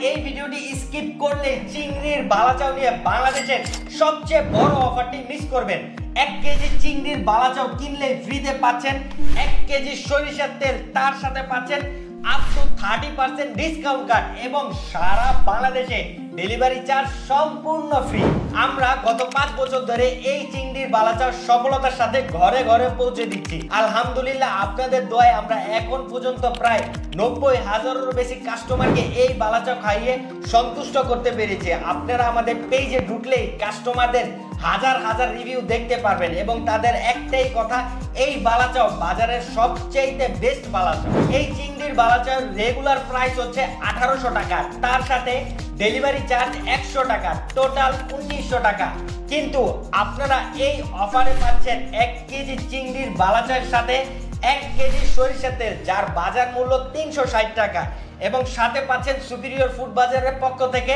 এই ভিডিওটি স্কিপ করলে চিংড়ির বালাচাও নিয়ে বাংলাদেশের সবচেয়ে বড় অফারটি মিস করবেন। 1 কেজি চিংড়ির বালাচাও কিনলে ফ্রিতে পাচ্ছেন 1 কেজি সরিষার তেল, তার সাথে পাচ্ছেন আপ টু 30% ডিসকাউন্ট কার্ড এবং সারা বাংলাদেশে ডেলিভারি চার্জ সম্পূর্ণ ফ্রি। আমরা গত 5 বছর ধরে এই চিংড়ির বালাচাও সফলতার সাথে ঘরে ঘরে পৌঁছে দিচ্ছি। আলহামদুলিল্লাহ, আপনাদের দোয়ায় আমরা এখন পর্যন্ত প্রায় 90,000-এরও বেশি কাস্টমারকে এই বালাচাও খাইয়ে সন্তুষ্ট করতে পেরেছি। আপনারা আমাদের পেজে ঢুকলেই কাস্টমারদের হাজার হাজার রিভিউ দেখতে পারবেন এবং তাদের একটাই কথা, এই বালাচাও বাজারের সবচেয়ে বেস্ট বালাচাও। এই চিংড়ির বালাচাওর রেগুলার প্রাইস হচ্ছে 1800 টাকা, তার সাথে ডেলিভারি চার্জ 100 টাকা, টোটাল 1900 টাকা। কিন্তু আপনারা এই অফারে পাচ্ছেন 1 কেজি চিংড়ির বালাচাওর সাথে 1 কেজি সরিষার তেল, যার বাজার মূল্য 360 টাকা এবং সাথে পাচ্ছেন সুপিরিয়র ফুড বাজারের পক্ষ থেকে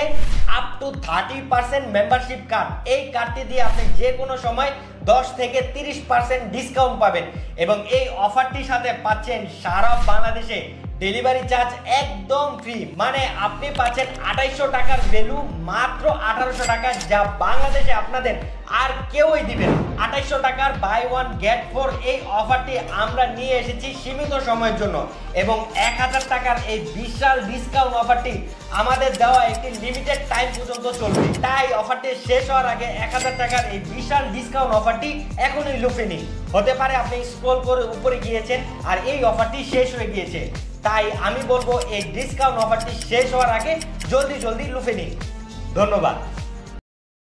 আপ টু 30% মেম্বারশিপ কার্ড। এই কার্ডটি দিয়ে আপনি যে কোনো সময় 10 থেকে 30% ডিসকাউন্ট পাবেন এবং এই অফারটির সাথে পাচ্ছেন সারা বাংলাদেশে ডেলিভারি চার্জ একদম ফ্রি। মানে আপনি পাচ্ছেন 2800 টাকার ভ্যালু মাত্র 1800 টাকা, যা বাংলাদেশে আপনাদের আর কেউই দিবেন। 2800 টাকার বাই 1 গেট 4 এই অফারটি আমরা নিয়ে এসেছি সীমিত সময়ের জন্য এবং 1000 টাকার এই বিশাল ডিসকাউন্ট অফারটি আমাদের দেওয়া একটি লিমিটেড টাইম পর্যন্ত চলবে। তাই অফারটি শেষ হওয়ার আগে 1000 টাকার এই বিশাল ডিসকাউন্ট অফারটি এখনই লুফে নিন। হতে পারে আপনি স্ক্রল করে উপরে গিয়েছেন আর এই অফারটি শেষ হয়ে গিয়েছে। তাই আমি বলবো এই ডিসকাউন্ট অফারটি শেষ হওয়ার আগে জলদি লুফে নিন। ধন্যবাদ।